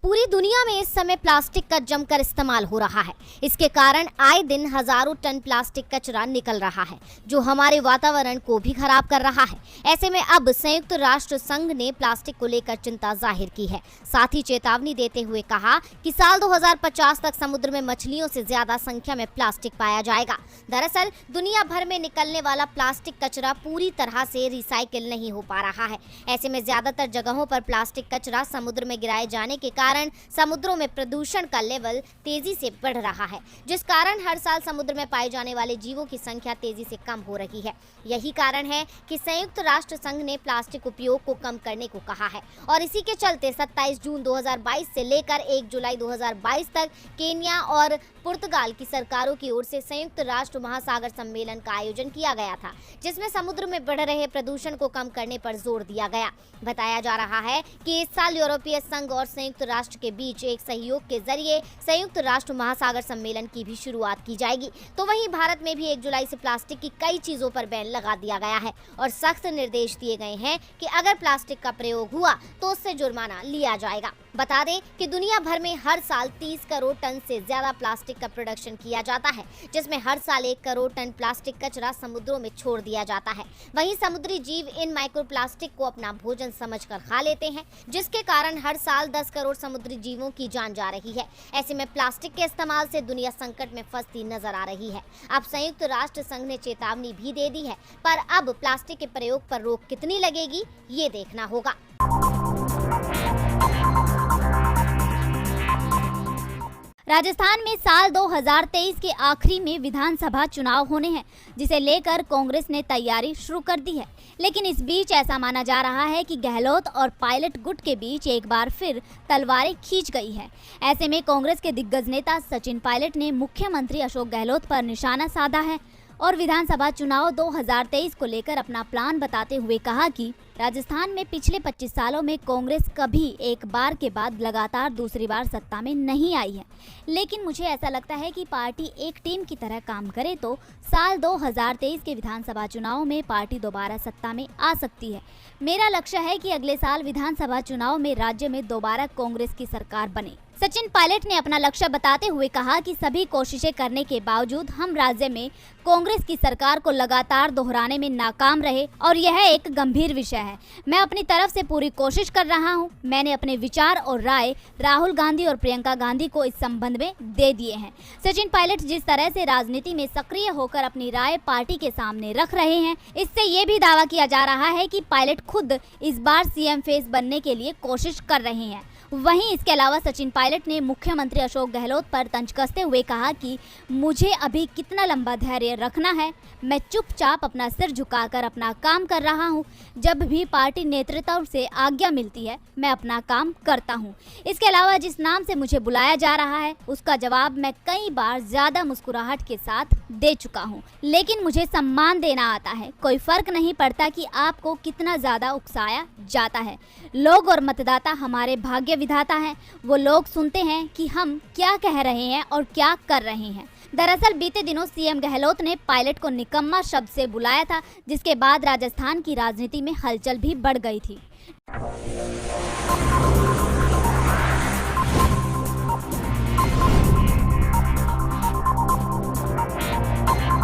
पूरी दुनिया में इस समय प्लास्टिक का जमकर इस्तेमाल हो रहा है। इसके कारण आए दिन हजारों टन प्लास्टिक कचरा निकल रहा है, जो हमारे वातावरण को भी खराब कर रहा है। ऐसे में अब संयुक्त राष्ट्र संघ ने प्लास्टिक को लेकर चिंता जाहिर की है, साथ ही चेतावनी देते हुए कहा कि साल 2050 तक समुद्र में मछलियों से ज्यादा संख्या में प्लास्टिक पाया जाएगा। दरअसल दुनिया भर में निकलने वाला प्लास्टिक कचरा पूरी तरह से रिसाइकिल नहीं हो पा रहा है। ऐसे में ज्यादातर जगहों पर प्लास्टिक कचरा समुद्र में गिराए जाने के कारण समुद्रों में प्रदूषण का लेवल तेजी से बढ़ रहा है, जिस कारण हर साल समुद्र में पाए जाने वाले जीवों की संख्या तेजी से कम हो रही है। यही कारण है कि संयुक्त राष्ट्र संघ ने प्लास्टिक उपयोग को कम करने को कहा है और इसी के चलते 27 जून 2022 से लेकर 1 जुलाई 2022 तक केन्या और पुर्तगाल की सरकारों की ओर से संयुक्त राष्ट्र महासागर सम्मेलन का आयोजन किया गया था, जिसमें समुद्र में बढ़ रहे प्रदूषण को कम करने पर जोर दिया गया। बताया जा रहा है कि इस साल यूरोपीय संघ और संयुक्त राष्ट्र के बीच एक सहयोग के जरिए संयुक्त राष्ट्र महासागर सम्मेलन की भी शुरुआत की जाएगी। तो वहीं भारत में भी 1 जुलाई से प्लास्टिक की कई चीजों पर बैन लगा दिया गया है और सख्त निर्देश दिए गए हैं कि अगर प्लास्टिक का प्रयोग हुआ तो उससे जुर्माना लिया जाएगा। बता दें कि दुनिया भर में हर साल 30 करोड़ टन से ज्यादा प्लास्टिक का प्रोडक्शन किया जाता है, जिसमें हर साल 1 करोड़ टन प्लास्टिक कचरा समुद्रों में छोड़ दिया जाता है। वहीं समुद्री जीव इन माइक्रो प्लास्टिक को अपना भोजन समझकर खा लेते हैं, जिसके कारण हर साल 10 करोड़ समुद्री जीवों की जान जा रही है। ऐसे में प्लास्टिक के इस्तेमाल से दुनिया संकट में फंसती नजर आ रही है। अब संयुक्त राष्ट्र संघ ने चेतावनी भी दे दी है, पर अब प्लास्टिक के प्रयोग पर रोक कितनी लगेगी ये देखना होगा। राजस्थान में साल 2023 के आखिरी में विधानसभा चुनाव होने हैं, जिसे लेकर कांग्रेस ने तैयारी शुरू कर दी है। लेकिन इस बीच ऐसा माना जा रहा है कि गहलोत और पायलट गुट के बीच एक बार फिर तलवारें खींच गई है। ऐसे में कांग्रेस के दिग्गज नेता सचिन पायलट ने मुख्यमंत्री अशोक गहलोत पर निशाना साधा है और विधानसभा चुनाव 2023 को लेकर अपना प्लान बताते हुए कहा कि राजस्थान में पिछले 25 सालों में कांग्रेस कभी एक बार के बाद लगातार दूसरी बार सत्ता में नहीं आई है, लेकिन मुझे ऐसा लगता है कि पार्टी एक टीम की तरह काम करे तो साल 2023 के विधानसभा चुनाव में पार्टी दोबारा सत्ता में आ सकती है। मेरा लक्ष्य है कि अगले साल विधानसभा चुनाव में राज्य में दोबारा कांग्रेस की सरकार बने। सचिन पायलट ने अपना लक्ष्य बताते हुए कहा कि सभी कोशिशें करने के बावजूद हम राज्य में कांग्रेस की सरकार को लगातार दोहराने में नाकाम रहे और यह एक गंभीर विषय है। मैं अपनी तरफ से पूरी कोशिश कर रहा हूं। मैंने अपने विचार और राय राहुल गांधी और प्रियंका गांधी को इस संबंध में दे दिए हैं। सचिन पायलट जिस तरह से राजनीति में सक्रिय होकर अपनी राय पार्टी के सामने रख रहे हैं, इससे ये भी दावा किया जा रहा है कि पायलट खुद इस बार सीएम फेस बनने के लिए कोशिश कर रहे हैं। वहीं इसके अलावा सचिन पायलट ने मुख्यमंत्री अशोक गहलोत पर तंज कसते हुए कहा कि मुझे अभी कितना लंबा धैर्य रखना है, मैं चुपचाप अपना सिर झुकाकर अपना काम कर रहा हूं। जब भी पार्टी नेतृत्व से आज्ञा मिलती है मैं अपना काम करता हूं। इसके अलावा जिस नाम से मुझे बुलाया जा रहा है उसका जवाब मैं कई बार ज्यादा मुस्कुराहट के साथ दे चुका हूं, लेकिन मुझे सम्मान देना आता है। कोई फर्क नहीं पड़ता कि आपको कितना ज्यादा उकसाया जाता है। लोग और मतदाता हमारे भाग्य विधाता हैं। वो लोग सुनते हैं कि हम क्या कह रहे हैं और क्या कर रहे हैं। दरअसल बीते दिनों सीएम गहलोत ने पायलट को निकम्मा शब्द से बुलाया था, जिसके बाद राजस्थान की राजनीति में हलचल भी बढ़ गई थी।